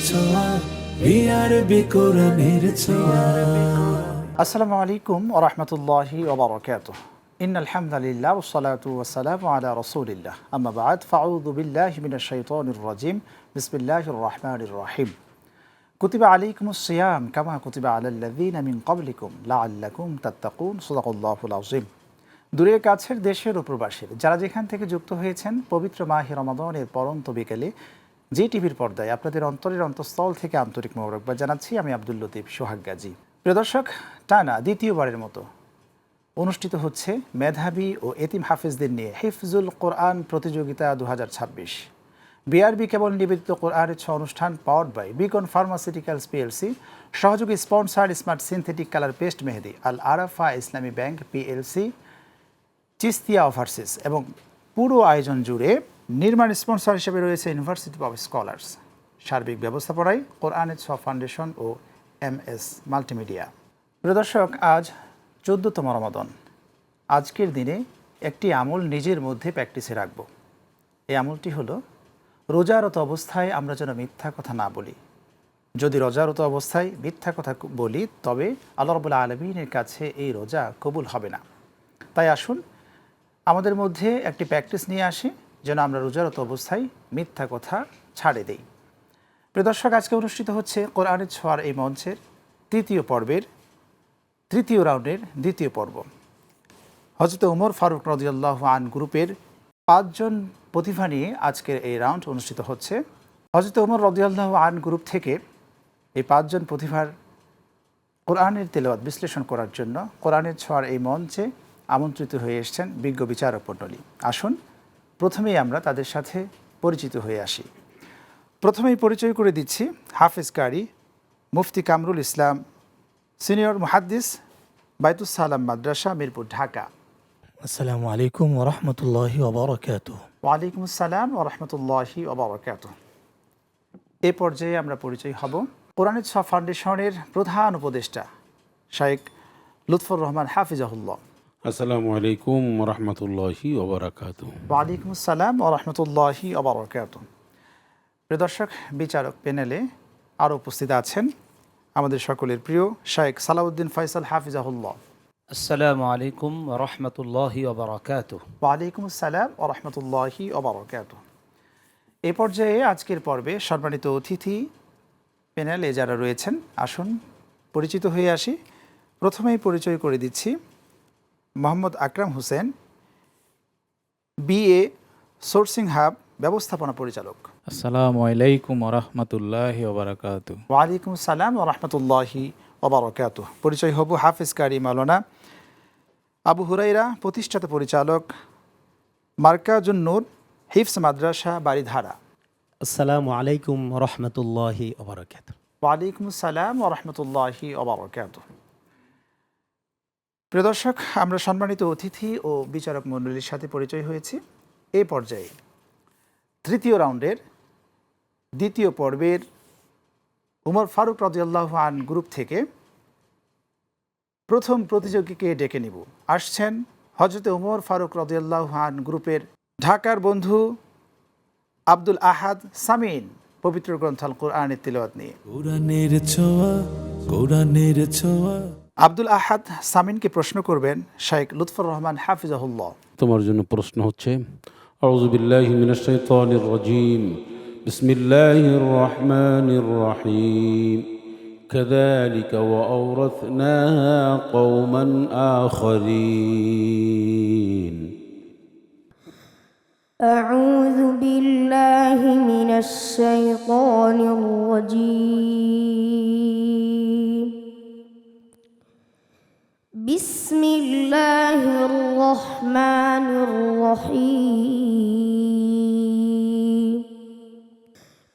ছোঁয়া বিআরবি কোরআনের ছোঁয়া। আসসালামু আলাইকুম ওয়া রাহমাতুল্লাহি ওয়া বারাকাতুহু। ইন্নাল হামদালিল্লাহ ওয়াসসালাতু ওয়াসসালামু আলা রাসূলিল্লাহ। আম্মা বা'দ ফাআউযু বিল্লাহি মিনাশ শাইতানির রাজীম। বিসমিল্লাহির রাহমানির রাহিম। কুতিবা আলাইকুমুস সিয়াম কামা কুতিবা আলাল লাযীনা মিন ক্বাবলিকুম লাআল্লাকুম তাত্তাকুন। সাদাকাল্লাহুল আযীম। দূরের কাছের দেশের ও প্রবাসীর যারা যেখান থেকে যুক্ত হয়েছেন পবিত্র মাহে রমাদানের পরন্ত বিকেলে জি টিভির পর্দায় আপনাদের অন্তরের অন্তঃস্থল থেকে আন্তরিক মোবারকবাদ জানাচ্ছি। আমি আব্দুল লতিফ সোহাগ গাজী। প্রিয় দর্শক, টানা দ্বিতীয়বারের মতো অনুষ্ঠিত হচ্ছে মেধাবী ও এতিম হাফেজদের নিয়ে হিফজুল কোরআন প্রতিযোগিতা 2026। বিআরবি কেবল নিবেদিত কোরআনের অনুষ্ঠান powered by Beacon Pharmaceuticals PLC, সহযোগী sponsor smart synthetic colour paste Mehedi, Al Arafah Islami bank PLC, চিস্তিয়া ওভারসিস এবং পুরো আয়োজন জুড়ে নির্মাণ স্পন্সর হিসেবে রয়েছে ইউনিভার্সিটি অব স্কলার্স। সার্বিক ব্যবস্থাপনায় কোরআনের ফাউন্ডেশন ও MS মাল্টিমিডিয়া। প্রিয় দর্শক, আজ 14তম রমাদান। আজকের দিনে একটি আমল নিজের মধ্যে প্র্যাকটিসে রাখব। এই আমলটি হলো রোজারত অবস্থায় আমরা যেন মিথ্যা কথা না বলি। যদি রোজারত অবস্থায় মিথ্যা কথা বলি তবে আল্লাহ রাব্বুল আলামিনের কাছে এই রোজা কবুল হবে না। তাই আসুন আমাদের মধ্যে একটি প্র্যাকটিস নিয়ে আসি যেন আমরা রোজারত অবস্থায় মিথ্যা কথা ছাড়ে দেই। প্রিয় দর্শক, আজকে অনুষ্ঠিত হচ্ছে কোরআনের ছোঁয়ার এই মঞ্চের তৃতীয় রাউন্ডের দ্বিতীয় পর্ব। হযরত ওমর ফারুক রাদিয়াল্লাহু আন গ্রুপের 5 জন প্রতিভা নিয়ে আজকের এই রাউন্ড অনুষ্ঠিত হচ্ছে। হযরত ওমর রাদিয়াল্লাহু আন গ্রুপ থেকে এই 5 জন প্রতিভার কোরআনের তেলাওয়াত বিশ্লেষণ করার জন্য কোরআনের ছোঁয়ার এই মঞ্চে আমন্ত্রিত হয়ে এসেছেন বিজ্ঞ বিচারক মণ্ডলী। আসুন প্রথমেই আমরা তাদের সাথে পরিচিত হয়ে আসি। প্রথমেই পরিচয় করে দিচ্ছি হাফেজ কারি মুফতি কামরুল ইসলাম, সিনিয়র মুহাদ্দিস, বাইতুস সালাম মাদ্রাসা, মিরপুর, ঢাকা। আসসালামু আলাইকুম ওয়া রাহমাতুল্লাহি ওয়া বারাকাতুহু। ওয়ালাইকুম আসসালাম ওয়া রাহমাতুল্লাহি ওয়া বারাকাতুহু। এই পর্যায়ে আমরা পরিচয় হব কোরআনের ছোঁয়া ফাউন্ডেশনের প্রধান উপদেষ্টা শাইখ লুৎফর রহমান হাফিজাহুল্লাহ। আসসালামু আলাইকুম ওয়া রাহমাতুল্লাহি ওয়া বারাকাতুহু। ওয়ালাইকুম আসসালাম ওয়া রাহমাতুল্লাহি ওয়া বারাকাতুহু। প্রিয় দর্শক, বিচারক প্যানেলে আরও উপস্থিত আছেন আমাদের সকলের প্রিয় শাইখ সালাউদ্দিন ফয়সাল হাফিজাহুল্লাহ। আসসালামু আলাইকুম ওয়া রাহমাতুল্লাহি ওয়া বারাকাতুহু। ওয়ালাইকুম আসসালাম ওয়া রাহমাতুল্লাহি ওয়া বারাকাতুহু। এই পর্যায়ে আজকের পর্বে সম্মানিত অতিথি প্যানেলে যারা রয়েছেন আসুন পরিচিত হয়ে আসি। প্রথমেই পরিচয় করে দিচ্ছি মোহাম্মদ আকরাম হোসেন, BA সোর্সিং হাব ব্যবস্থাপনা পরিচালক। আসসালামু আলাইকুম ওয়া রাহমাতুল্লাহি ওয়া বারাকাতুহু। ওয়ালাইকুম আসসালাম ওয়া রাহমাতুল্লাহি ওয়া বারাকাতুহু। পরিচয় হব হাফেজ কারি মাওলানা আবু হুরাইরা, প্রতিষ্ঠাতা পরিচালক, মার্কাজুন নূর হিফজ মাদ্রাসা, বাড়িধারা। আসসালামু আলাইকুম রহমতুল্লাহি ওয়া বারাকাতুহু। ওয়ালাইকুম আসসালাম ওয়া রাহমাতুল্লাহি ওয়া বারাকাতুহু। প্রিয় দর্শক, আমরা সম্মানিত অতিথি ও বিচারক মণ্ডলীর সাথে পরিচয় হয়েছি। এই পর্যায়ে তৃতীয় রাউন্ডের দ্বিতীয় পর্বের উমর ফারুক রাদিয়াল্লাহু আন গ্রুপ থেকে প্রথম প্রতিযোগীকে ডেকে নিব। আসছেন হযরত উমর ফারুক রাদিয়াল্লাহু আন গ্রুপের ঢাকার বন্ধু আব্দুল আহাদ সামিন, পবিত্র গ্রন্থ আল কোরআনের তিলাওয়াত নিয়ে। কোরআনের ছোঁয়া কোরআনের ছোঁয়া। আব্দুল আহাদ সামিনকে প্রশ্ন করবেন শাইখ লুৎফর রহমান হাফিজাহুল্লাহ। তোমার জন্য প্রশ্ন হচ্ছে আউযু বিল্লাহি মিনাশ শাইতানির রাজীম বিসমিল্লাহির রহমানির রহিম كذلك وأورثناها قوما آخرين أعوذ بالله من الشيطان الرجيم بسم الله الرحمن الرحيم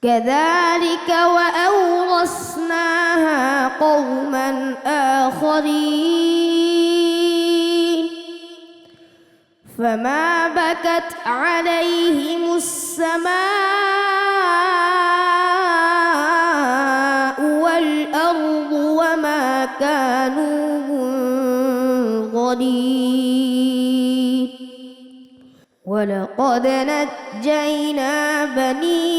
كذلك وأورثناها قوما آخرين فما بكت عليهم السماء والأرض وما كانوا منظرين ولقد نجينا بني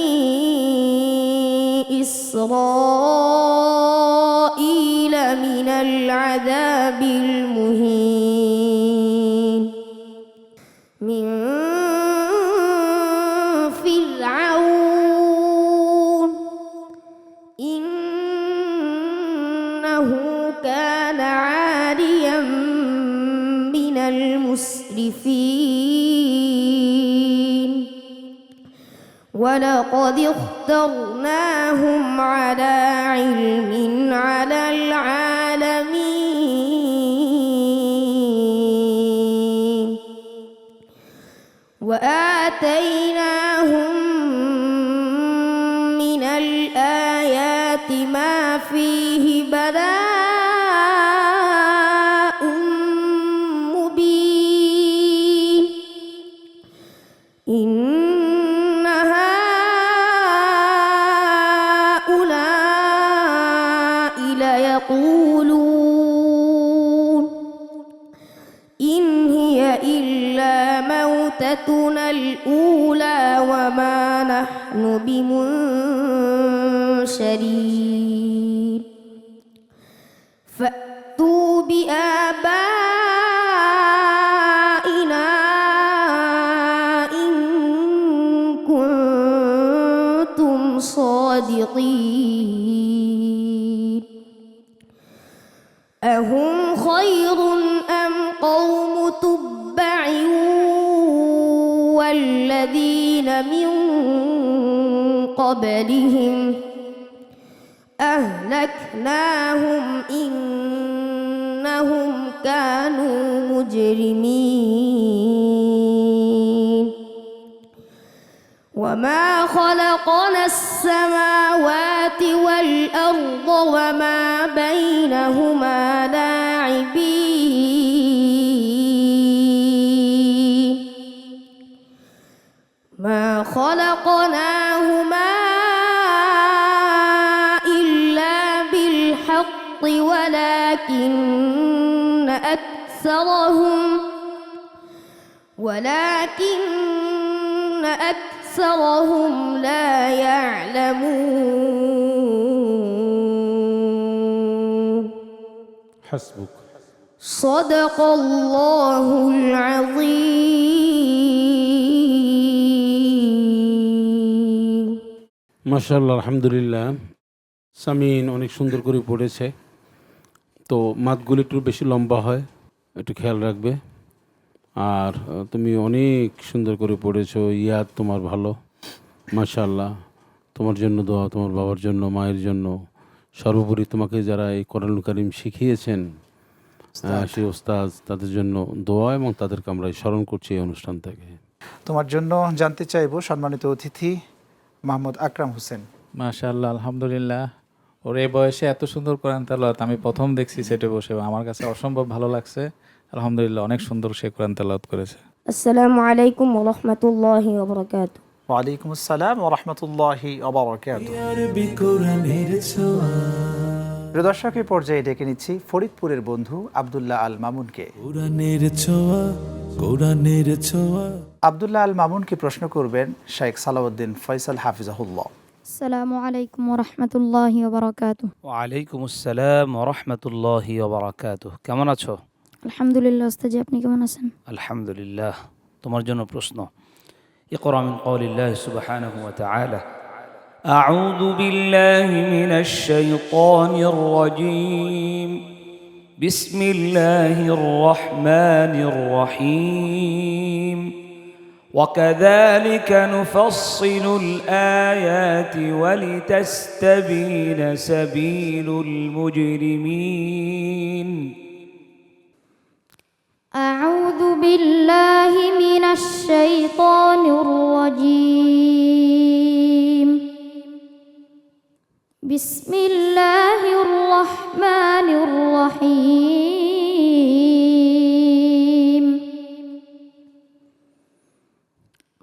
إسرائيل إسرائيل من العذاب المهين من فرعون إنه كان عاليا من المسرفين ولقد اخترناهم على علم على العالمين وآتيناهم من الآيات ما فيه بلاء مبين إن هؤلاء ليقولون إن هي إلا موتتنا الأولى وما نحن بمنشرين فأتوا بآبائنا إن كنتم صادقين أهم خير أم قوم تبع والذين من قبلهم أهلكناهم إنهم كانوا مجرمين وما خلقنا السماوات والأرض وما بينهما لاعبين ما خلقناهما إلا بالحق ولكن أكثرهم لا يعلمون حسبك صدق الله العظيم মাশাআল্লাহ, আলহামদুলিল্লাহ। সামিন অনেক সুন্দর করে পড়েছে। তো মাতগুলি একটু বেশি লম্বা হয়, একটু খেয়াল রাখবে। আর তুমি অনেক সুন্দর করে পড়েছো, ইয়াদ তোমার ভালো, মাশাআল্লাহ। তোমার জন্য দোয়া, তোমার বাবার জন্য, মায়ের জন্য, সর্বোপরি তোমাকে যারা এই কোরআনুল কারীম শিখিয়েছেন সেই ওস্তাদ, তাদের জন্য দোয়া এবং তাদেরকে আমরা স্মরণ করছি এই অনুষ্ঠান থেকে। তোমার জন্য জানতে চাইবো সম্মানিত অতিথি মোহাম্মদ আকরাম হোসেন। মাশাআল্লাহ, আলহামদুলিল্লাহ। ওর এই বয়সে এত সুন্দর কোরআন তেলাওয়াত আমি প্রথম দেখছি সেটে বসে, আমার কাছে অসম্ভব ভালো লাগছে। আলহামদুলিল্লাহ, অনেক সুন্দর সে কোরআন তেলাওয়াত করেছে। আসসালামু আলাইকুম ওয়া রাহমাতুল্লাহি ওয়া বারাকাতুহু। ওয়ালাইকুম আসসালাম ওয়া রাহমাতুল্লাহি ওয়া বারাকাতুহু। আরবি কোরআনের ছোঁয়া, প্রিয় দর্শক, এই পর্যায়ে ডেকে নিচ্ছি ফরিদপুরের বন্ধু আব্দুল্লাহ আল মামুনকে। কোরআনের ছোঁয়া, কোরআনের ছোঁয়া। আব্দুল্লাহ আল মামুনকে প্রশ্ন করবেন শেখ সালাউদ্দিন ফয়সাল হাফিজাহুল্লাহ। আসসালামু আলাইকুম ওয়া রাহমাতুল্লাহি ওয়া বারাকাতুহু। ওয়ালাইকুম আসসালাম ওয়া রাহমাতুল্লাহি ওয়া বারাকাতুহু। কেমন আছো? আলহামদুলিল্লাহ ওস্তাদ, আপনি কেমন আছেন? আলহামদুলিল্লাহ। তোমার জন্য প্রশ্ন। ইকরা মিন কওলিল্লাহি সুবহানাহু ওয়া তাআলা আউযু বিল্লাহি মিনাশ শাইতানির রাজীম বিসমিল্লাহির রাহমানির রহিম وكذلك نفصل الآيات ولتستبين سبيل المجرمين. أعوذ بالله من الشيطان الرجيم. بسم الله الرحمن الرحيم.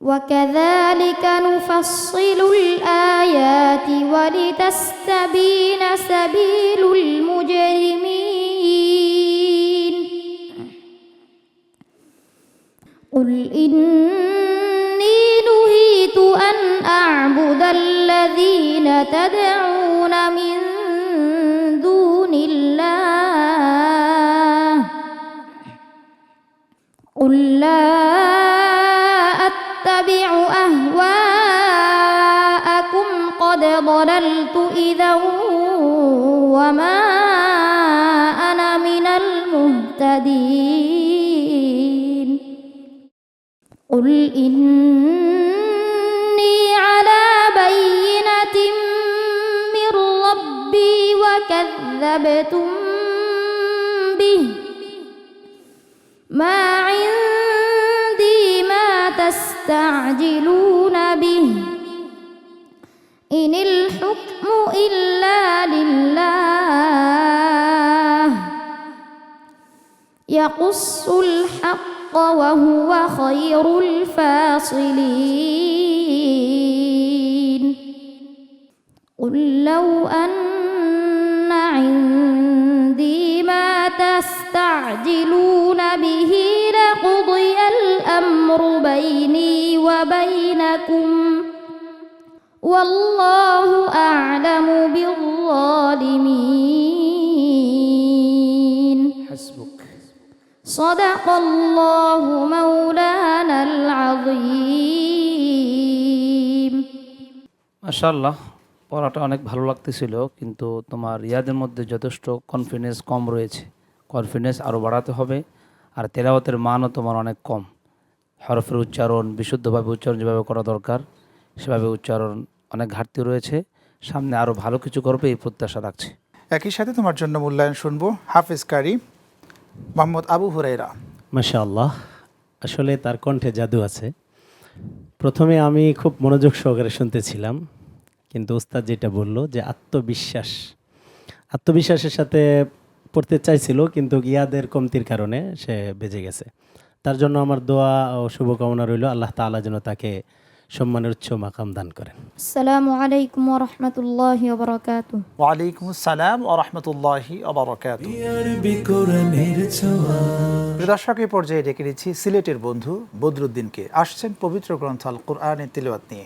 وكذلك نفصل الآيات ولتستبين سبيل المجرمين. قل إني نهيت أن أعبد الذين تدعون من دون الله قل لا أتبع أهواءكم قد ضللت إذا وما أنا من المهتدين قل إني على بينة من ربي وكذبتم به ما عندي ما تستعجلون به إن الحكم إلا لله يقص الحق وهو خير الفاصلين قل لو أن عندي ما تستعجلون به لقضي الأمر بيني وبينكم والله أعلم بالظالمين حسبك صدق الله مولانا العظيم মাশাআল্লাহ, পড়াটা অনেক ভালো লাগতেছিল, কিন্তু তোমার রিয়াদের মধ্যে যথেষ্ট কনফিডেন্স কম রয়েছে। কনফিডেন্স আরও বাড়াতে হবে। আর তেলাওয়াতের মানও তোমার অনেক কম। হরফের উচ্চারণ বিশুদ্ধভাবে উচ্চারণ যেভাবে করা দরকার সেভাবে উচ্চারণ অনেক ঘাটতি রয়েছে। সামনে আরও ভালো কিছু করবে এই প্রত্যাশা রাখছি। একই সাথে তোমার জন্য মূল্যায়ন শুনবো হাফিজ কারি মোহাম্মদ আবু হুরাইরা। মাশাআল্লাহ, আসলে তার কণ্ঠে জাদু আছে। প্রথমে আমি খুব মনোযোগ সহকারে শুনতেছিলাম, কিন্তু উস্তাদ যেটা বলল যে আত্মবিশ্বাসের সাথে পড়তে চাইছিল, কিন্তু ইয়াদের কমতির কারণে সে বেজে গেছে। তার জন্য আমার দোয়া ও শুভকামনা রইল, আল্লাহ তাআলা যেন তাকে সম্মানের উচ্চ মাকাম দান করেন। আসসালামু আলাইকুম ওয়া রাহমাতুল্লাহি ওয়া বারাকাতুহু ওয়ালাইকুম আসসালাম ওয়া রাহমাতুল্লাহি ওয়া বারাকাতুহু। আরবি কোরআনের ছোঁয়া প্রিয় দর্শক, এই পর্যায়ে ডেকে নিচ্ছি সিলেটের বন্ধু বদরুদ্দিনকে। আসছেন পবিত্র গ্রন্থ আল কোরআনের তিলাওয়াত নিয়ে।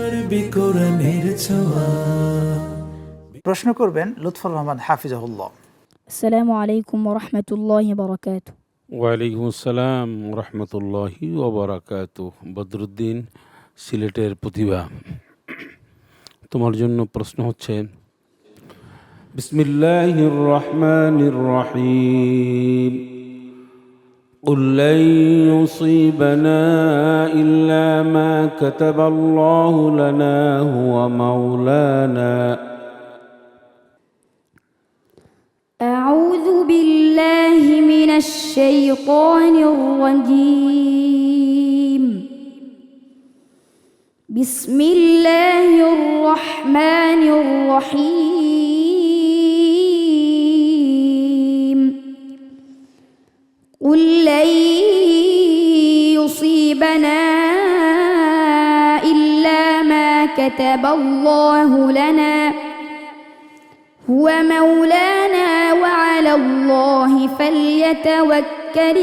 আরবি কোরআনের ছোঁয়া প্রশ্ন করবেন লুৎফর রহমান হাফিজাহুল্লাহ। আসসালামু আলাইকুম ওয়া রাহমাতুল্লাহি ওয়া বারাকাতুহু। ওয়ালাইকুম আসসালাম রহমতুল্লাহি ওবরাকাতুহ। বদরুদ্দিন, সিলেটের প্রতিভা, তোমার জন্য প্রশ্ন হচ্ছে বিসমিল্লাহির রহমানির রহিম قل لن يصيبنا إلا ما كتب الله لنا هو مولانا أعوذ بالله من الشيطان الرجيم بسم الله الرحمن الرحيم قل لن يصيبنا إلا ما كتب الله لنا هو مولانا وعلى الله فليتوكل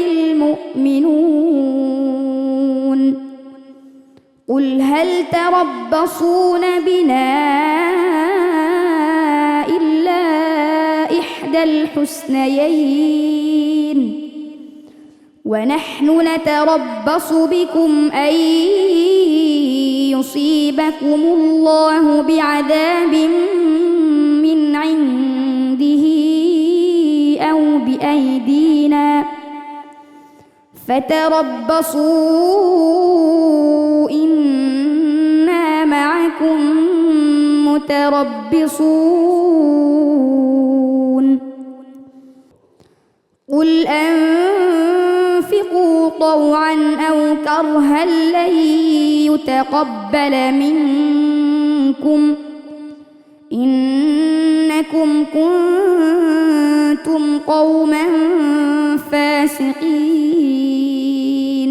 المؤمنون قل هل تربصون بنا إلا إحدى الحسنيين ونحن نتربص بكم أن يصيبكم الله بعذاب من عنده أو بأيدينا فتربصوا إنا معكم متربصون قل أنفقوا طوعا أو كرها لن يتقبل منكم إنكم كنتم قوما فاسقين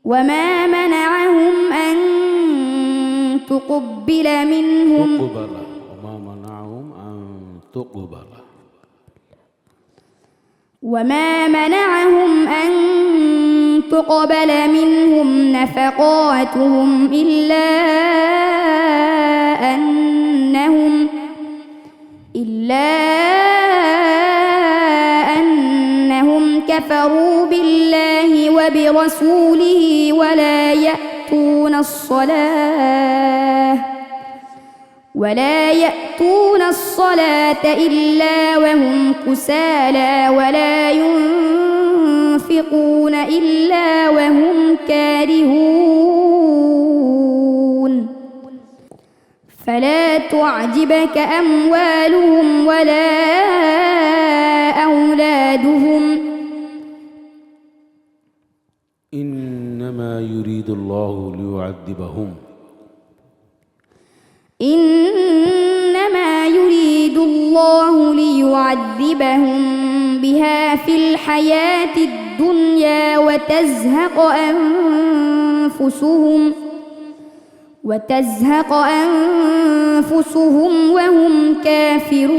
وما منعهم أن تقبل منهم وما منعهم أن تقبل منهم نفقاتهم إلا أنهم إلا أنهم كفروا بالله وبرسوله ولا يأتون الصلاة إلا وهم كسالى ولا ينفقون إلا وهم كارهون فلا تعجبك أموالهم ولا أولادهم إنما يريد الله ليعذبهم إنما يريد الله ليعذبهم بها في الحياة الدنيا وتزهق أنفسهم وهم كافرون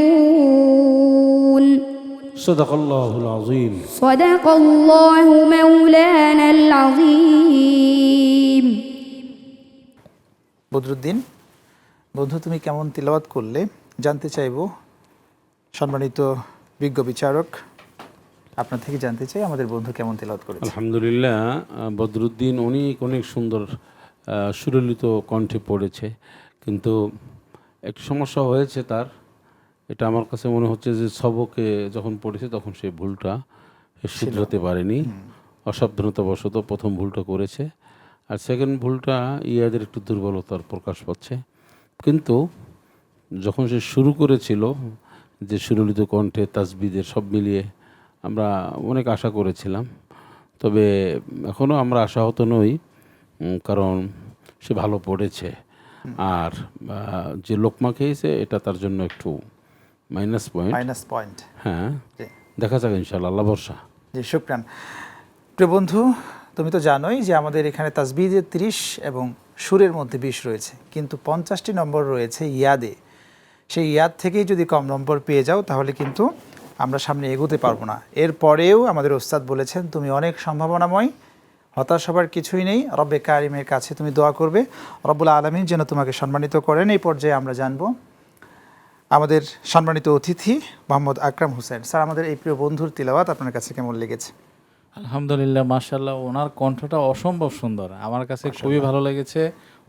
صدق الله العظيم صدق الله مولانا العظيم বদরুদ্দিন, বন্ধু তুমি কেমন তিলাওয়াত করলে জানতে চাইব। সম্মানিত বিজ্ঞ বিচারক, আপনার থেকে জানতে চাই আমাদের বন্ধু কেমন তিলাওয়াত করেছে। আলহামদুলিল্লাহ, বদরুদ্দিন অনেক অনেক সুন্দর সুললিত কণ্ঠে পড়েছে, কিন্তু একটু সমস্যা হয়েছে তার। এটা আমার কাছে মনে হচ্ছে যে সবকে যখন পড়েছে তখন সেই ভুলটা শুধরাতে পারেনি, অসাবধানতাবশত প্রথম ভুলটা করেছে, আর সেকেন্ড ভুলটা ইয়াদের একটু দুর্বলতার প্রকাশ পাচ্ছে। কিন্তু যখন সে শুরু করেছিল যে সুললিত কণ্ঠে তাসবিদের সব মিলিয়ে আমরা অনেক আশা করেছিলাম, তবে এখনও আমরা আশাহত নই, কারণ সে ভালো পড়েছে। আর যে লোকমা খেয়েছে এটা তার জন্য একটু মাইনাস পয়েন্ট। হ্যাঁ, দেখা যাক ইনশাআল্লাহ, আল্লাহ ভরসা। জি, শুকরান। প্রিয় বন্ধু, তুমি তো জানোই যে আমাদের এখানে তাসবিদে 30 এবং সুরের মধ্যে 20 রয়েছে, কিন্তু 50টি নম্বর রয়েছে ইয়াদে। সেই ইয়াদ থেকেই যদি কম নম্বর পেয়ে যাও তাহলে কিন্তু আমরা সামনে এগোতে পারবো না। এরপরেও আমাদের ওস্তাদ বলেছেন তুমি অনেক সম্ভাবনাময়, হতাশ হবার কিছুই নেই। রব্বে কারিমের কাছে তুমি দোয়া করবে, রব্বুল আলামিন যেন তোমাকে সম্মানিত করেন। এই পর্যায়ে আমরা জানবো আমাদের সম্মানিত অতিথি মোহাম্মদ আকরাম হোসেন। স্যার, আমাদের এই প্রিয় বন্ধুর তিলাওয়াত আপনার কাছে কেমন লেগেছে? আলহামদুলিল্লাহ, মাশাআল্লাহ, ওনার কণ্ঠটা অসম্ভব সুন্দর, আমার কাছে খুবই ভালো লেগেছে।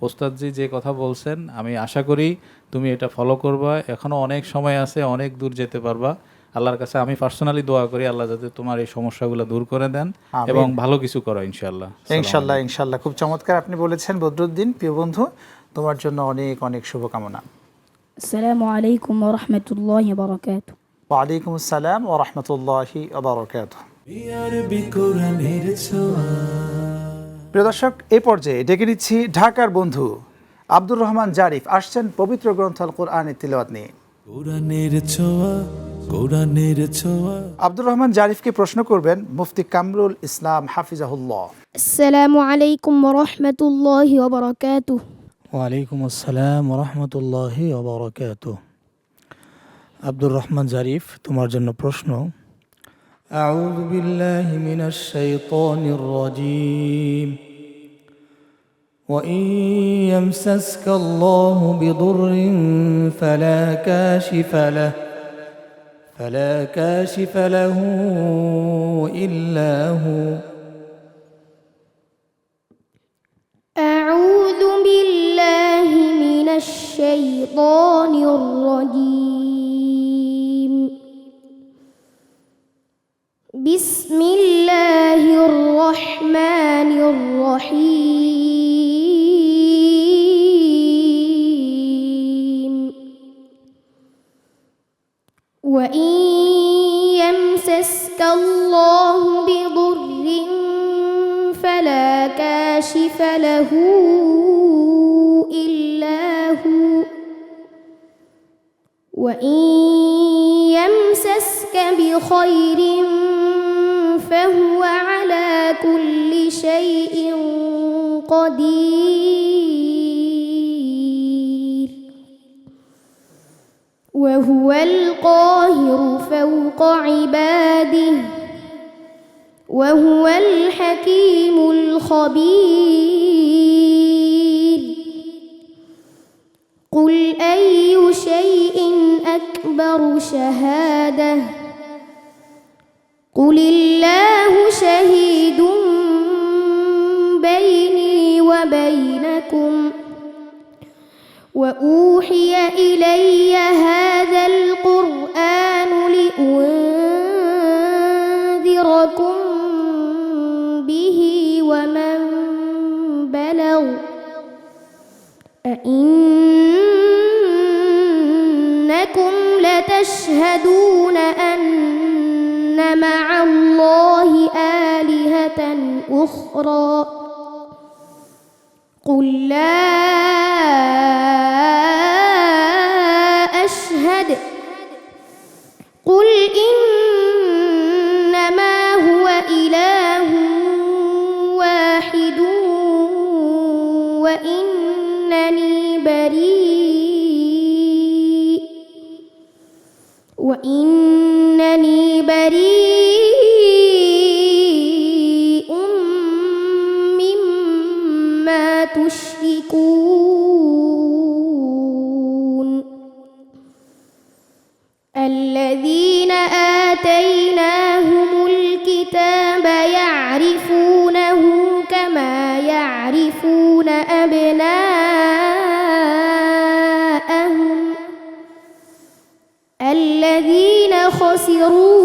ওস্তাদজি যে কথা বলছেন আমি আশা করি তুমি এটা ফলো করবা, এখনও অনেক সময় আছে, অনেক দূর যেতে পারবা। আল্লাহর কাছে আমি পার্সোনালি দোয়া করি আল্লাহ যাতে তোমার এই সমস্যাগুলো দূর করে দেন এবং ভালো কিছু করো ইনশাআল্লাহ। ইনশাআল্লাহ, খুব চমৎকার আপনি বলেছেন বদরুদ্দিন। প্রিয় বন্ধু, তোমার জন্য অনেক অনেক শুভকামনা। আসসালামু আলাইকুম ওয়া রাহমাতুল্লাহি ওয়া বারাকাতুহু। ওয়া আলাইকুম আসসালাম ওয়া রাহমাতুল্লাহি ওয়া বারাকাতুহু। আরবি কোরআনের ছোঁয়া। প্রিয় দর্শক, এই পর্যায়ে ডেকে নিচ্ছি ঢাকার বন্ধু আব্দুর রহমান জারিফ। আসছেন পবিত্র গ্রন্থ আল কোরআনের তিলাওয়াত নিয়ে। কোরআনের ছোঁয়া, কোরআনের ছোঁয়া। আব্দুর রহমান জারিফকে প্রশ্ন করবেন মুফতি কামরুল ইসলাম হাফিজাহুল্লাহ। আসসালামু আলাইকুম ওয়া রাহমাতুল্লাহি ওয়া বারাকাতুহু। ওয়ালাইকুম আসসালাম রহমতুল্লাহি ওয়া বারাকাতুহু। আব্দুর রহমান জারিফ, তোমার জন্য প্রশ্ন। আউযু বিল্লাহি মিনাশ শাইতানির রাজীম। وإن يمسسك الله بضر فلا كاشف له إلا هو. أعوذ بالله من الشيطان الرجيم. بسم الله الرحمن الرحيم. وإن يمسسك الله بضر فلا كاشف له إلا هو وإن يمسسك بخير فهو على كل شيء قدير وهو القاهر فوق عباده وهو الحكيم الخبير. قل أي شيء أكبر شهادة قل الله شهيد بيني وبينكم وأوحي إلي هذا القرآن لأنذركم به ومن بلغ أئنكم لتشهدون أن مع الله آلهة أخرى قل لا أشهد قل إنما هو إله واحد وإنني بريء مما تشركون الذين آتيناهم الكتاب يعرفونه كما يعرفون أبناءهم الذين خسروا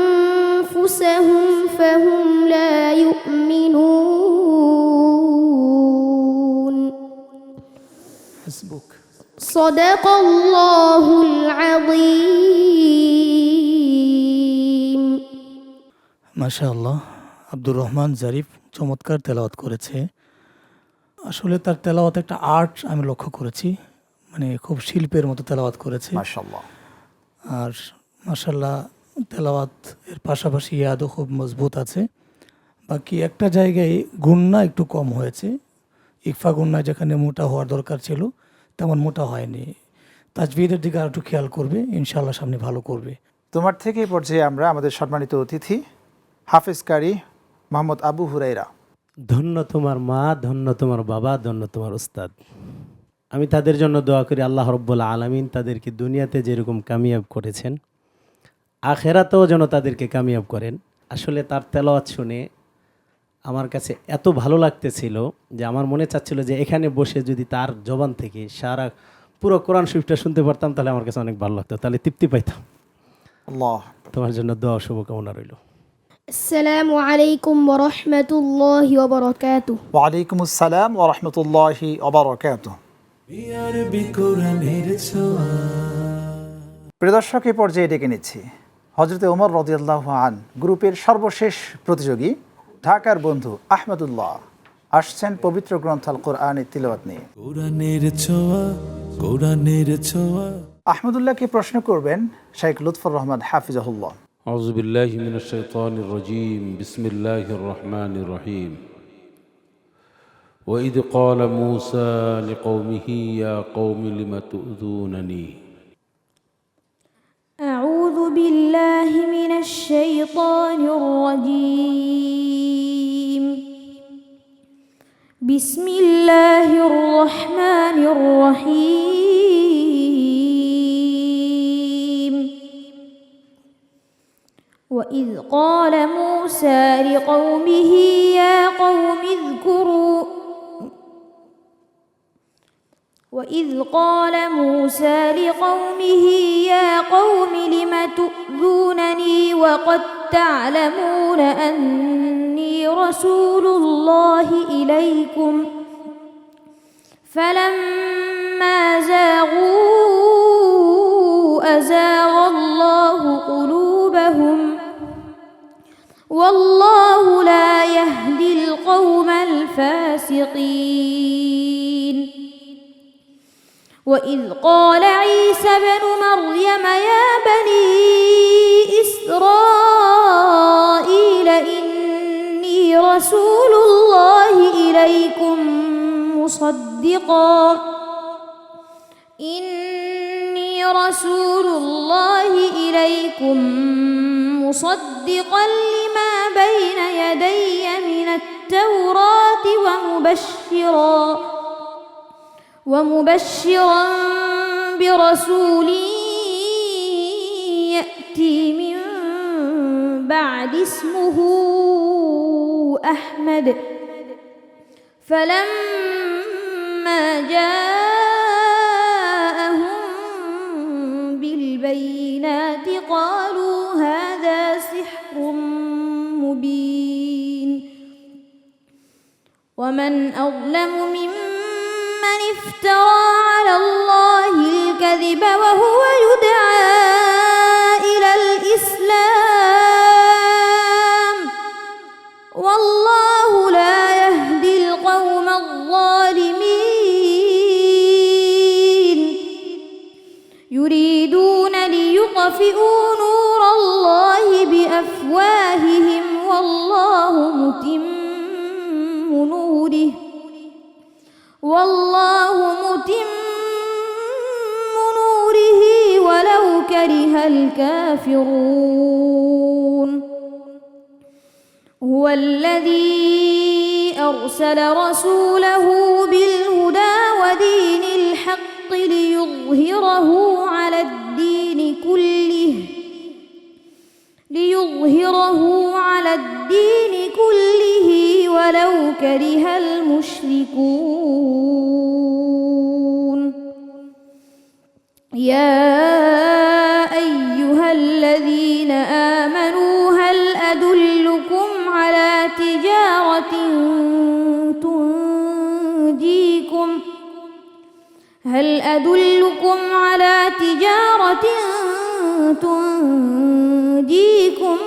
أنفسهم فهم لا يؤمنون حسبك صدق الله العظيم মাশাআল্লাহ, আব্দুর রহমান জারিফ চমৎকার তেলাওয়াত করেছে। আসলে তার তেলাওয়াত একটা আর্ট আমি লক্ষ্য করেছি, মানে খুব শিল্পের মতো তেলাওয়াত করেছে। মাশাআল্লাহ। আর মাশাআল্লাহ তেলাওয়াত এর পাশাপাশি ইয়াদও খুব মজবুত আছে। বাকি একটা জায়গায় গুন্না একটু কম হয়েছে, ইকফা গুন্না যেখানে মোটা হওয়ার দরকার ছিল তেমন মোটা হয়নি। তাজবিদের দিকে আর একটু খেয়াল করবে, ইনশাআল্লাহ সামনে ভালো করবে। তোমার থেকে এই পর্যায়ে আমরা আমাদের সম্মানিত অতিথি হাফেজ কারি মোহাম্মদ আবু হুরাইরা। ধন্য তোমার মা, ধন্য তোমার বাবা, ধন্য তোমার উস্তাদ। আমি তাদের জন্য দোয়া করি আল্লাহ রব্বুল আলামিন তাদেরকে দুনিয়াতে যেরকম কামিয়াব করেছেন আখেরাতেও যেন তাদেরকে কামিয়াব করেন। আসলে তার তেলাওয়াত শুনে আমার কাছে এত ভালো লাগতেছিল যে আমার মনে চাচ্ছিল যে এখানে বসে যদি তার জবান থেকে সারা পুরো কোরআন শরীফটা শুনতে পারতাম তাহলে আমার কাছে অনেক ভালো লাগতো, তাহলে তৃপ্তি পাইতাম। আল্লাহ, তোমার জন্য দোয়া শুভকামনা রইল। السلام عليكم ورحمة الله وبركاته ওয়ালাইকুম আসসালাম ওয়া রাহমাতুল্লাহি ওয়া বারাকাতুহু। আরবি কোরআনের ছোঁয়া। প্রিয় দর্শক, এই পর্যায়ে ডেকে নিচ্ছি হযরতে ওমর রাদিয়াল্লাহু আন গ্রুপের সর্বশেষ প্রতিযোগী ঢাকার বন্ধু আহমদুল্লাহ আসছেন পবিত্র গ্রন্থ আল কোরআনের তিলাওয়াত নিয়ে। কোরআনের ছোঁয়া, কোরআনের ছোঁয়া। আহমদুল্লাহকে প্রশ্ন করবেন শেখ লুৎফর রহমান হাফিজাহুল্লাহ। আউযু বিল্লাহি মিনাশ শাইতানির রাজীম, বিসমিল্লাহির রহমানির রহিম। وإذ قال موسى لقومه يا قوم لم تؤذونني أعوذ بالله من الشيطان الرجيم بسم الله الرحمن الرحيم وإذ قال موسى لقومه يا قوم اذكروا وإذ قال موسى لقومه يا قوم لم تؤذونني وقد تعلمون أني رسول الله إليكم فلما زاغوا أزاغ الله قلوبهم والله لا يهدي القوم الفاسقين وإذ قال عيسى بن مريم يا بني إسرائيل إني رسول الله إليكم مصدقا لما بين يدي من التوراة ومبشرا برسول يأتي من بعد اسمه أحمد فلما جاءهم بالبينات قالوا هذا سحر مبين ومن أظلم ممن افترى على الله الكذب وهو يدعى إلى الإسلام والله لا يهدي القوم الظالمين يريدون ليطفئوا نور الله بأفواههم والله متم نوره ولو كره الكافرون هو الذي أرسل رسوله بالهدى ودين الحق ليظهره على الدين كله ولو كره المشركون يا أيها الذين آمنوا هل أدلكم على تجارة تنجيكم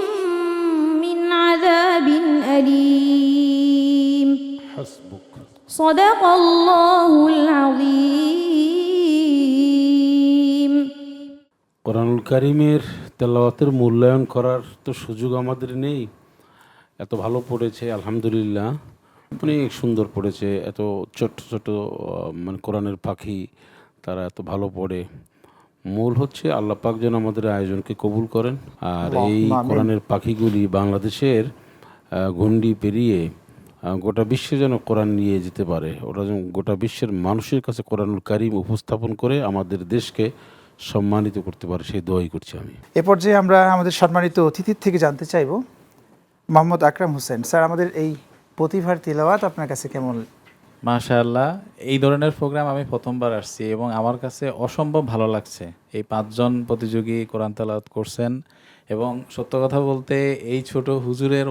من عذاب أليم حسبك صدق الله العظيم কোরআনুল কারিমের তেলাওয়াতের মূল্যায়ন করার তো সুযোগ আমাদের নেই। এত ভালো পড়েছে আলহামদুলিল্লাহ, অনেক সুন্দর পড়েছে। এত ছোট ছোট মানে কোরআনের পাখি, তারা এত ভালো পড়ে। মূল হচ্ছে আল্লাহ পাক যেন আমাদের আয়োজনকে কবুল করেন, আর এই কোরআনের পাখিগুলি বাংলাদেশের গণ্ডি পেরিয়ে গোটা বিশ্বে যেন কোরআন নিয়ে যেতে পারে। ওরা যেন গোটা বিশ্বের মানুষের কাছে কোরআনুল কারিম উপস্থাপন করে আমাদের দেশকে সম্মানিত করতে পারে, সেই দোয়াই করছি আমি। এ পর্যায়ে আমরা আমাদের সম্মানিত অতিথির থেকে জানতে চাইব, মোহাম্মদ আকরাম হোসেন স্যার, আমাদের এই প্রতিভার তিলাওয়াত আপনার কাছে কেমন? মাশাআল্লাহ, এই ধরনের প্রোগ্রাম আমি প্রথমবার আসছি এবং আমার কাছে অসম্ভব ভালো লাগছে। এই 5 জন প্রতিযোগী কোরআন তেলাওয়াত করছেন এবং সত্য কথা বলতে এই ছোট হুজুরের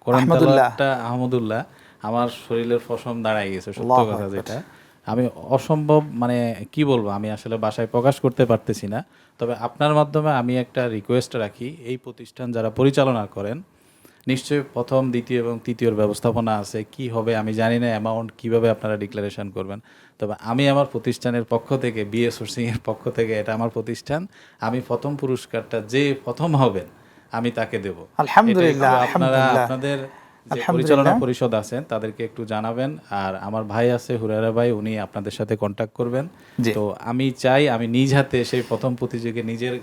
কোরআন তেলাওয়াতটা আহমদুল্লাহ আমার শরীরের পশম দাঁড়ায় গেছে, সত্য কথা যেটা। আমি অসম্ভব মানে কি বলবো, আমি আসলে বাসায় প্রকাশ করতে পারতেছি না। তবে আপনার মাধ্যমে আমি একটা রিকোয়েস্ট রাখি, এই প্রতিষ্ঠান যারা পরিচালনা করেন নিশ্চয়ই প্রথম, দ্বিতীয় এবং তৃতীয়র ব্যবস্থাপনা আছে। কি হবে আমি জানি না, অ্যামাউন্ট কিভাবে আপনারা ডিক্লারেশন করবেন। তবে আমি আমার প্রতিষ্ঠানের পক্ষ থেকে, বিএ সোর্সিং এর পক্ষ থেকে, এটা আমার প্রতিষ্ঠান, আমি প্রথম পুরস্কারটা যে প্রথম হবেন আমি তাকে দেব। আলহামদুলিল্লাহ। আপনারা আপনাদের যে পরিচালনা পরিষদ আছেন তাদেরকে একটু জানাবেন। আর আমার ভাই আছে হুরায়রা ভাই, উনি আপনাদের সাথে কন্ট্যাক্ট করবেন। তো আমি চাই আমি নিজ হাতে সেই প্রথম প্রতিযোগী নিজের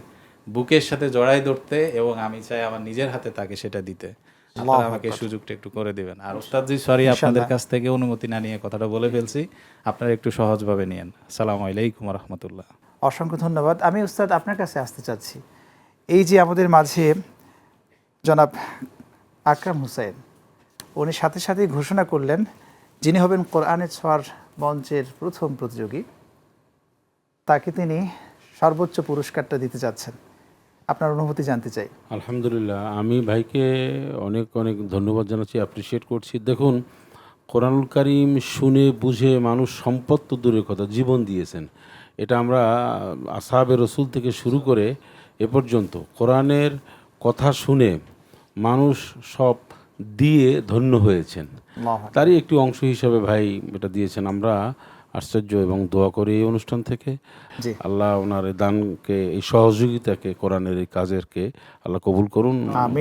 বুকের সাথে জড়াই ধরতে, এবং আমি চাই আমার নিজের হাতে তাকে সেটা দিতে। আপনারা আমাকে সুযোগটা একটু করে দিবেন। আর উস্তাদজি সরি, আপনাদের কাছ থেকে অনুমতি না নিয়ে কথাটা বলে ফেলছি, আপনারা একটু সহজভাবে নিয়েন। আসসালামু আলাইকুম ওয়া রাহমাতুল্লাহ। অসংখ্য ধন্যবাদ। আমি উস্তাদ আপনার কাছে আসতে চাচ্ছি, এই যে আমাদের মাঝে জনাব আকরাম হোসেন, উনি সাথে সাথেই ঘোষণা করলেন যিনি হবেন কোরআনের ছোঁয়ার মঞ্চের প্রথম প্রতিযোগী, তাকে তিনি সর্বোচ্চ পুরস্কারটা দিতে যাচ্ছেন। আপনার অনুভূতি জানতে চাই। আলহামদুলিল্লাহ, আমি ভাইকে অনেক অনেক ধন্যবাদ জানাচ্ছি, অ্যাপ্রিসিয়েট করছি। দেখুন, কোরআনুল কারিম শুনে বুঝে মানুষ সম্পদ তো দূরের কথা, জীবন দিয়েছেন। এটা আমরা আসহাবে রসুল থেকে শুরু করে এ পর্যন্ত কোরআনের কথা শুনে মানুষ সব দিয়ে ধন্য হয়েছেন, তারই একটি অংশ হিসাবে ভাই এটা দিয়েছেন। আমরা আশ্চর্য এবং দোয়া করি এই অনুষ্ঠান থেকে, আল্লাহ ওনার দানকে, এই সহযোগিতাকে, কোরআনের এই কাজেরকে আল্লাহ কবুল করুন,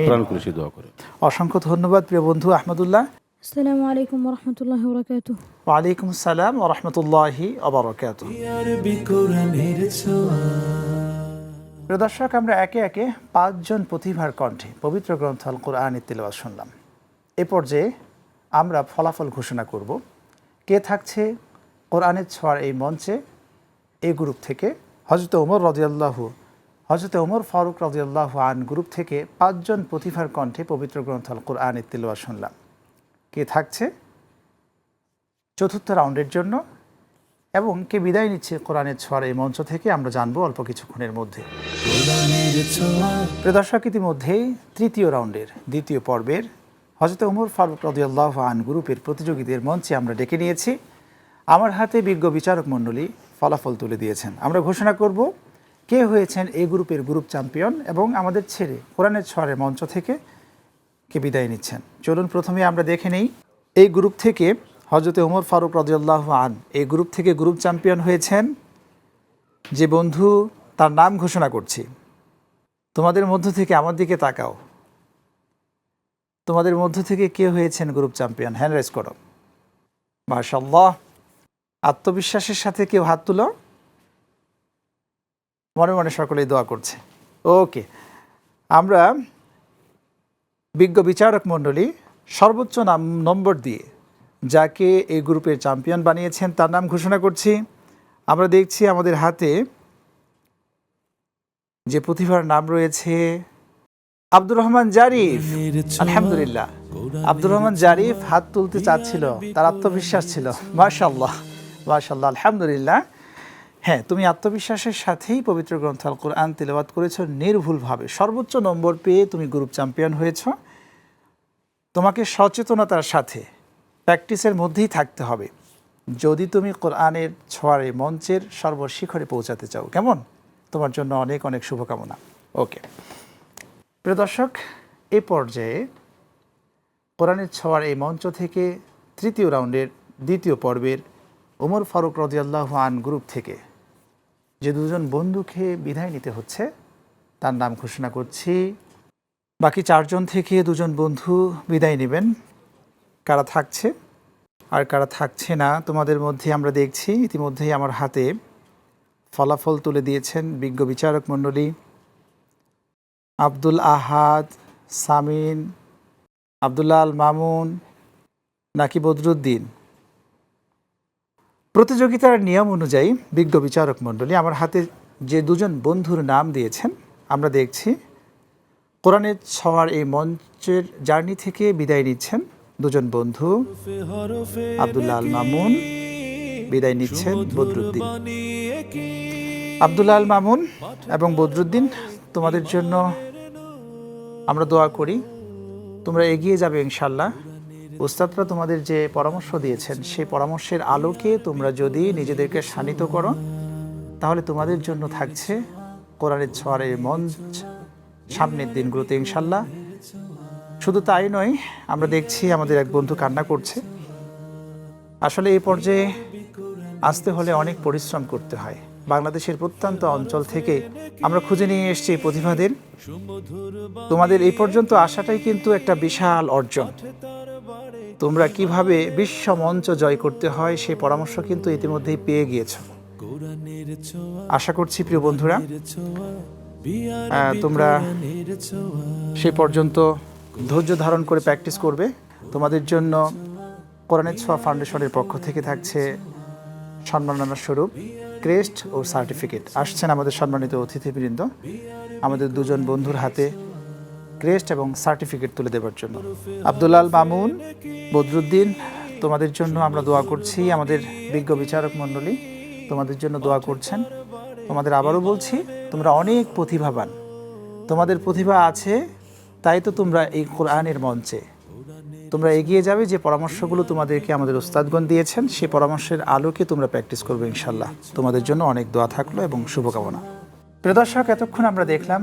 প্রাণ করে সে দোয়া করে। অসংখ্য ধন্যবাদ প্রিয় বন্ধু আহমদুল্লাহ। আসসালামু আলাইকুম ওয়া রাহমাতুল্লাহি ওয়া বারাকাতুহু। ওয়া আলাইকুম আসসালাম ওয়া রাহমাতুল্লাহি ওয়া বারাকাতুহু। প্রিয় দর্শক, আমরা একে একে 5 জন প্রতিভার কণ্ঠে পবিত্র গ্রন্থ আল কোরআনের তিলাওয়াত শুনলাম। এ পর্যায়ে আমরা ফলাফল ঘোষণা করব, কে থাকছে কোরআনের ছোঁয়ার এই মঞ্চে এই গ্রুপ থেকে হজরত ওমর ফারুক রাদিয়াল্লাহু আন গ্রুপ থেকে 5 জন প্রতিভার কণ্ঠে পবিত্র গ্রন্থ আল কোরআনের তিলাওয়াত শুনলাম। কে থাকছে চতুর্থ রাউন্ডের জন্য এবং কে বিদায় নিচ্ছে কোরআনের ছোঁয়ার এই মঞ্চ থেকে আমরা জানবো অল্প কিছুক্ষণের মধ্যে। প্রিয় দর্শক, ইতিমধ্যেই তৃতীয় রাউন্ডের দ্বিতীয় পর্বের হযরত ওমর ফারুক রাদিয়াল্লাহু আন গ্রুপের প্রতিযোগীদের মঞ্চে আমরা ডেকে নিয়েছি। আমার হাতে বিজ্ঞ বিচারক মণ্ডলী ফলাফল তুলে দিয়েছেন। আমরা ঘোষণা করব কে হয়েছেন এই গ্রুপের গ্রুপ চ্যাম্পিয়ন এবং আমাদের ছেড়ে কোরআনের ছোঁয়ারের মঞ্চ থেকে কে বিদায় নিচ্ছেন। চলুন প্রথমে আমরা দেখে নেই এই গ্রুপ থেকে হযরত ওমর ফারুক রাদিয়াল্লাহু আন এই গ্রুপ থেকে গ্রুপ চ্যাম্পিয়ন হয়েছেন যে বন্ধু, তার নাম ঘোষণা করছি। তোমাদের মধ্য থেকে আমার দিকে তাকাও, তোমাদের মধ্য থেকে কে হয়েছেন গ্রুপ চ্যাম্পিয়ন? হ্যান্ড রেজ করো। মাশাআল্লাহ, আত্মবিশ্বাসের সাথে কেউ হাত তুলো। মনে মনে সকলেই দোয়া করছে। ওকে, আমরা বিজ্ঞ বিচারক মণ্ডলী সর্বোচ্চ নম্বর দিয়ে যাকে এই গ্রুপের চ্যাম্পিয়ন বানিয়েছেন তার নাম ঘোষণা করছি। আমরা দেখছি আমাদের হাতে যে প্রতিভার নাম রয়েছে আব্দুর রহমান জারিফ। আলহামদুলিল্লাহ, আব্দুর রহমান জারিফ হাত তুলতে চাচ্ছিল, তার আত্মবিশ্বাস ছিল। মাশাআল্লাহ মাশাআল্লাহ, আলহামদুলিল্লাহ। হ্যাঁ, তুমি আত্মবিশ্বাসের সাথেই পবিত্র গ্রন্থ আল কোরআন তিলাওয়াত করেছো নির্ভুলভাবে। সর্বোচ্চ নম্বর পেয়ে তুমি গ্রুপ চ্যাম্পিয়ন হয়েছ। তোমাকে সচেতনতার সাথে প্র্যাকটিসের মধ্যেই থাকতে হবে যদি তুমি কোরআনের ছোঁয়ারে মঞ্চের সর্বশিখরে পৌঁছাতে চাও। কেমন? তোমার জন্য অনেক অনেক শুভকামনা। ওকে প্রিয় দর্শক, এই পর্যায়ে কোরআনের ছোঁয়ার এই মঞ্চ থেকে তৃতীয় রাউন্ডের দ্বিতীয় পর্বের ওমর ফারুক রাদিয়াল্লাহু আন গ্রুপ থেকে যে দুজন বন্ধুকে বিদায় নিতে হচ্ছে তার নাম ঘোষণা করছি। বাকি 4 জন থেকে 2 জন বন্ধু বিদায় নেবেন। কারা থাকছে আর কারা থাকছে না তোমাদের মধ্যে আমরা দেখছি। ইতিমধ্যেই আমার হাতে ফলাফল তুলে দিয়েছেন বিজ্ঞ বিচারক মণ্ডলী আব্দুল আহাদ, সামিন, আব্দুল্লাহ আল মামুন নাকি বদরুদ্দিন। প্রতিযোগিতার নিয়ম অনুযায়ী বিজ্ঞ বিচারক মণ্ডলী আমার হাতে যে 2 জন বন্ধুর নাম দিয়েছেন আমরা দেখছি কোরআনের ছোঁয়ার এই মঞ্চের জার্নি থেকে বিদায় নিচ্ছেন 2 জন বন্ধু। আব্দুল্লাহ আল মামুন, বিদায় নিচ্ছেন বদরুদ্দিন। আব্দুল্লাহ আল মামুন এবং বদরুদ্দিন, তোমাদের জন্য আমরা দোয়া করি, তোমরা এগিয়ে যাবে ইনশাল্লাহ। উস্তাদরা তোমাদের যে পরামর্শ দিয়েছেন সেই পরামর্শের আলোকে তোমরা যদি নিজেদেরকে শানিত করো তাহলে তোমাদের জন্য থাকছে কোরআনের ছোঁয়ার এই মঞ্চ সামনের দিনগুলোতে ইনশাল্লাহ। শুধু তাই নয়, আমরা দেখছি আমাদের এক বন্ধু কান্না করছে। আসলে এই পর্যায়ে আসতে হলে অনেক পরিশ্রম করতে হয়। বাংলাদেশের প্রত্যন্ত অঞ্চল থেকে আমরা খুঁজে নিয়ে এসেছি এই প্রতিভাদের। তোমাদের এই পর্যন্ত আসাটাই কিন্তু একটা বিশাল অর্জন। তোমরা কিভাবে বিশ্ব মঞ্চ জয় করতে হয় সেই পরামর্শ কিন্তু ইতিমধ্যেই পেয়ে গিয়েছ। আশা করছি প্রিয় বন্ধুরা তোমরা সে পর্যন্ত ধৈর্য ধারণ করে প্র্যাকটিস করবে। তোমাদের জন্য কোরআনের ছোঁয়া ফাউন্ডেশনের পক্ষ থেকে থাকছে সম্মাননা স্বরূপ ক্রেস্ট ও সার্টিফিকেট। আসছেন আমাদের সম্মানিত অতিথিবৃন্দ আমাদের 2 জন বন্ধুর হাতে ক্রেস্ট এবং সার্টিফিকেট তুলে দেওয়ার জন্য। আব্দুল্লাহ আল মামুন, বদরুদ্দিন, তোমাদের জন্য আমরা দোয়া করছি। আমাদের বিজ্ঞ বিচারক মণ্ডলী তোমাদের জন্য দোয়া করছেন। তোমাদের আবারও বলছি, তোমরা অনেক প্রতিভাবান, তোমাদের প্রতিভা আছে, তাই তো তোমরা এই কোরআনের মঞ্চে তোমরা এগিয়ে যাবে। যে পরামর্শগুলো তোমাদেরকে আমাদের উস্তাদগণ দিয়েছেন সেই পরামর্শের আলোকে তোমরা প্র্যাকটিস করবে ইনশাল্লাহ। তোমাদের জন্য অনেক দোয়া থাকলো এবং শুভকামনা। প্রিয় দর্শক, এতক্ষণ আমরা দেখলাম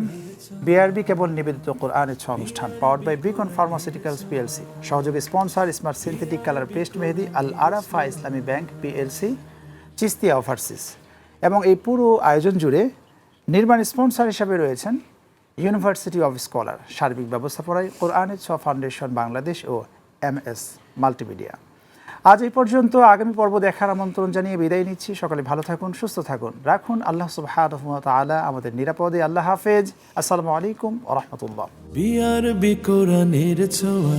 বিআরবি কেবল নিবেদিত কোরআনের ছোঁয়া অনুষ্ঠান powered by Beacon Pharmaceuticals PLC, সহযোগী sponsor smart synthetic colour paste Mehedi, Al Arafah Islami bank PLC, চিস্তিয়া ওভারসিজ। এবং এই পুরো আয়োজন জুড়ে নির্মাণ স্পন্সর হিসাবে রয়েছেন ইউনিভার্সিটি অফ স্কলার, সার্বিক ব্যবস্থাপনায় কোরআনের ছোঁয়া ফাউন্ডেশন বাংলাদেশ ও MS মাল্টিমিডিয়া। আজ এই পর্যন্ত। আগামী পর্ব দেখার আমন্ত্রণ জানিয়ে বিদায় নিচ্ছি। সকলে ভালো থাকুন, সুস্থ থাকুন, রাখুন আল্লাহ সুবহানাহু ওয়া তাআলা আমাদের নিরাপদে। আল্লাহ হাফেজ। আসসালামু আলাইকুম ওয়া রাহমাতুল্লাহ। বিআরবি কোরআনের ছোঁয়া।